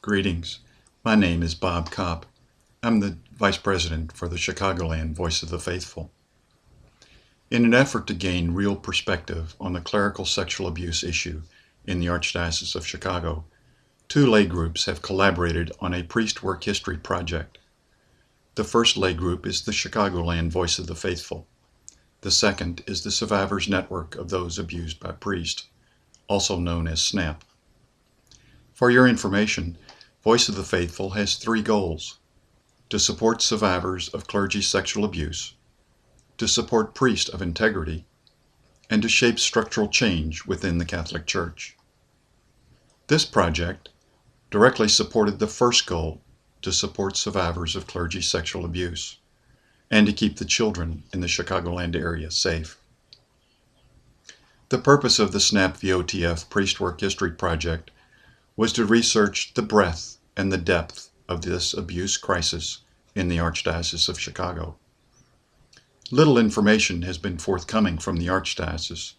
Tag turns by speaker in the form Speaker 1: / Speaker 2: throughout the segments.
Speaker 1: Greetings. My name is Bob Kopp. I'm the Vice President for the Chicagoland Voice of the Faithful. In an effort to gain real perspective on the clerical sexual abuse issue in the Archdiocese of Chicago, two lay groups have collaborated on a priest work history project. The first lay group is the Chicagoland Voice of the Faithful. The second is the Survivors Network of Those Abused by Priests, also known as SNAP. For your information, Voice of the Faithful has three goals: to support survivors of clergy sexual abuse, to support priests of integrity, and to shape structural change within the Catholic Church. This project directly supported the first goal, to support survivors of clergy sexual abuse, and to keep the children in the Chicagoland area safe. The purpose of the SNAP VOTF Priest Work History Project was to research the breadth and the depth of this abuse crisis in the Archdiocese of Chicago. Little information has been forthcoming from the Archdiocese,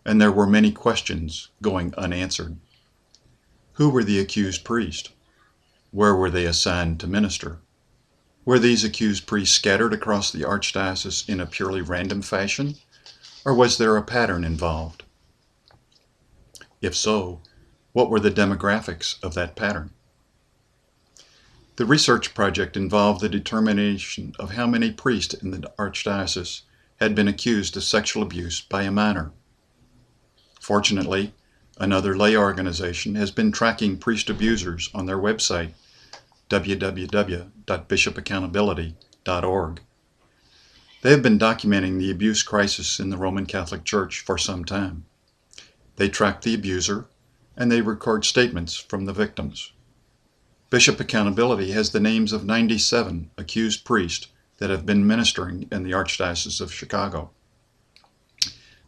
Speaker 1: and there were many questions going unanswered. Who were the accused priests? Where were they assigned to minister? Were these accused priests scattered across the Archdiocese in a purely random fashion, or was there a pattern involved? If so, what were the demographics of that pattern? The research project involved the determination of how many priests in the Archdiocese had been accused of sexual abuse by a minor. Fortunately, another lay organization has been tracking priest abusers on their website, www.bishopaccountability.org. They have been documenting the abuse crisis in the Roman Catholic Church for some time. They track the abuser, and they record statements from the victims. Bishop Accountability has the names of 97 accused priests that have been ministering in the Archdiocese of Chicago.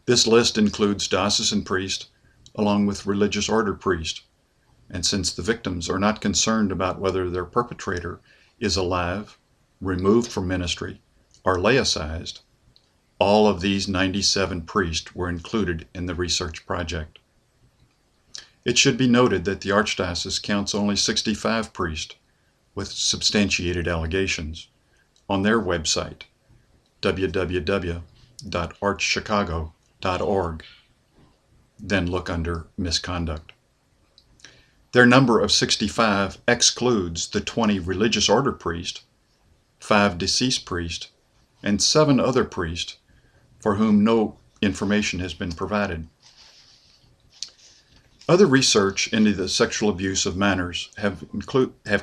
Speaker 1: This list includes diocesan priests along with religious order priests, and since the victims are not concerned about whether their perpetrator is alive, removed from ministry, or laicized, all of these 97 priests were included in the research project. It should be noted that the Archdiocese counts only 65 priests with substantiated allegations on their website, www.archchicago.org. Then look under Misconduct. Their number of 65 excludes the 20 religious order priests, 5 deceased priests, and 7 other priests for whom no information has been provided. Other research into the sexual abuse of minors have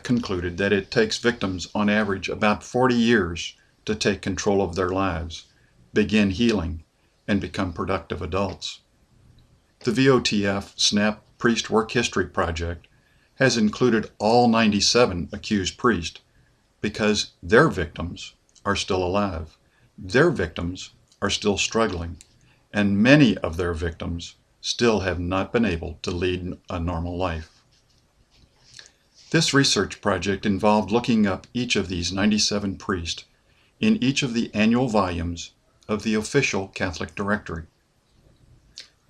Speaker 1: concluded that it takes victims on average about 40 years to take control of their lives, begin healing, and become productive adults. The VOTF SNAP Priest Work History Project has included all 97 accused priests because their victims are still alive, their victims are still struggling, and many of their victims still have not been able to lead a normal life. This research project involved looking up each of these 97 priests in each of the annual volumes of the official Catholic directory.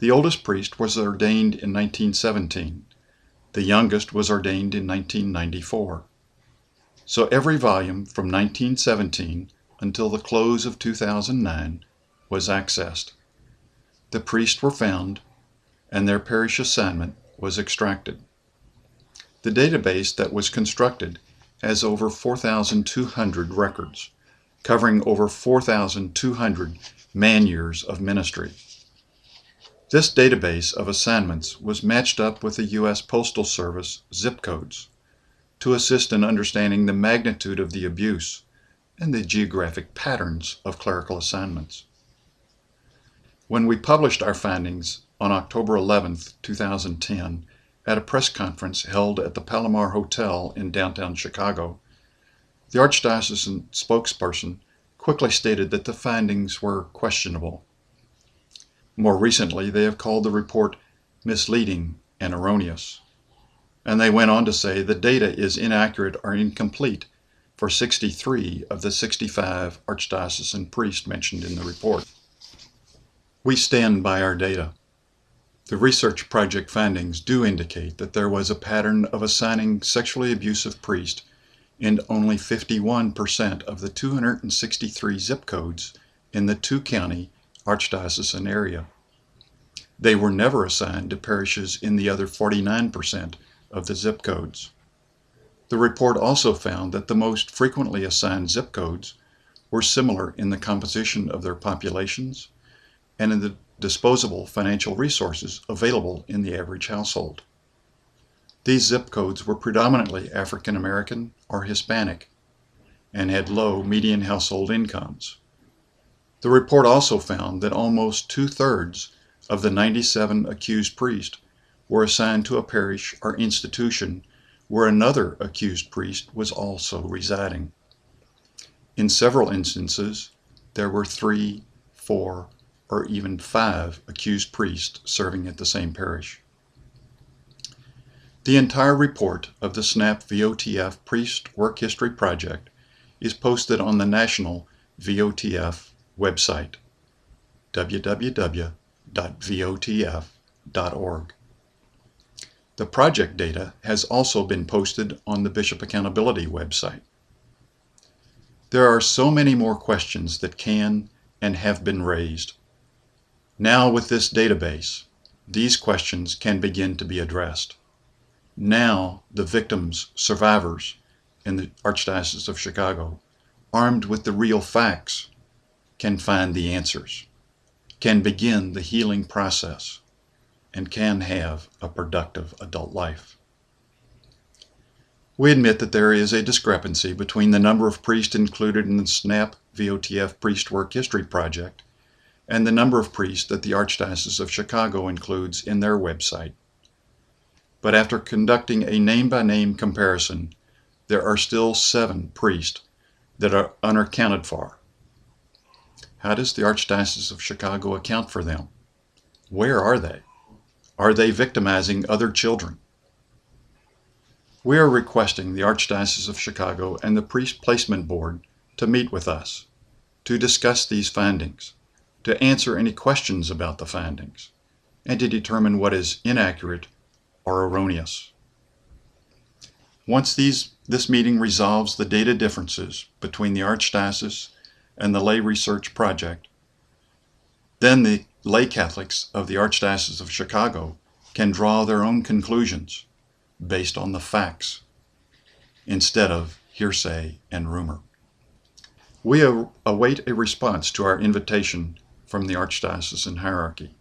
Speaker 1: The oldest priest was ordained in 1917. The youngest was ordained in 1994. So every volume from 1917 until the close of 2009 was accessed. The priests were found, and their parish assignment was extracted. The database that was constructed has over 4,200 records, covering over 4,200 man-years of ministry. This database of assignments was matched up with the U.S. Postal Service zip codes to assist in understanding the magnitude of the abuse and the geographic patterns of clerical assignments. When we published our findings on October 11, 2010, at a press conference held at the Palomar Hotel in downtown Chicago, the Archdiocesan spokesperson quickly stated that the findings were questionable. More recently, they have called the report misleading and erroneous. And they went on to say the data is inaccurate or incomplete for 63 of the 65 archdiocesan priests mentioned in the report. We stand by our data. The research project findings do indicate that there was a pattern of assigning sexually abusive priests in only 51% of the 263 zip codes in the two-county archdiocesan area. They were never assigned to parishes in the other 49% of the zip codes. The report also found that the most frequently assigned zip codes were similar in the composition of their populations and in the disposable financial resources available in the average household. These zip codes were predominantly African American or Hispanic and had low median household incomes. The report also found that almost 2/3 of the 97 accused priests were assigned to a parish or institution where another accused priest was also residing. In several instances, there were 3, 4, or even 5 accused priests serving at the same parish. The entire report of the SNAP VOTF Priest Work History Project is posted on the National VOTF website, www.votf.org. The project data has also been posted on the Bishop Accountability website. There are so many more questions that can and have been raised. Now with this database, these questions can begin to be addressed. Now the victims, survivors in the Archdiocese of Chicago, armed with the real facts, can find the answers, can begin the healing process, and can have a productive adult life. We admit that there is a discrepancy between the number of priests included in the SNAP VOTF Priest Work History Project and the number of priests that the Archdiocese of Chicago includes in their website. But after conducting a name-by-name comparison, there are still 7 priests that are unaccounted for. How does the Archdiocese of Chicago account for them? Where are they? Are they victimizing other children? We are requesting the Archdiocese of Chicago and the Priest Placement Board to meet with us, to discuss these findings, to answer any questions about the findings, and to determine what is inaccurate or erroneous. Once this meeting resolves the data differences between the Archdiocese and the Lay Research Project, then the lay Catholics of the Archdiocese of Chicago can draw their own conclusions based on the facts instead of hearsay and rumor. We await a response to our invitation from the Archdiocesan hierarchy.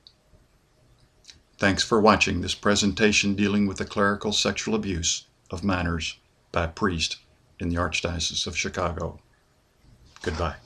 Speaker 1: Thanks for watching this presentation dealing with the clerical sexual abuse of minors by priests in the Archdiocese of Chicago. Goodbye.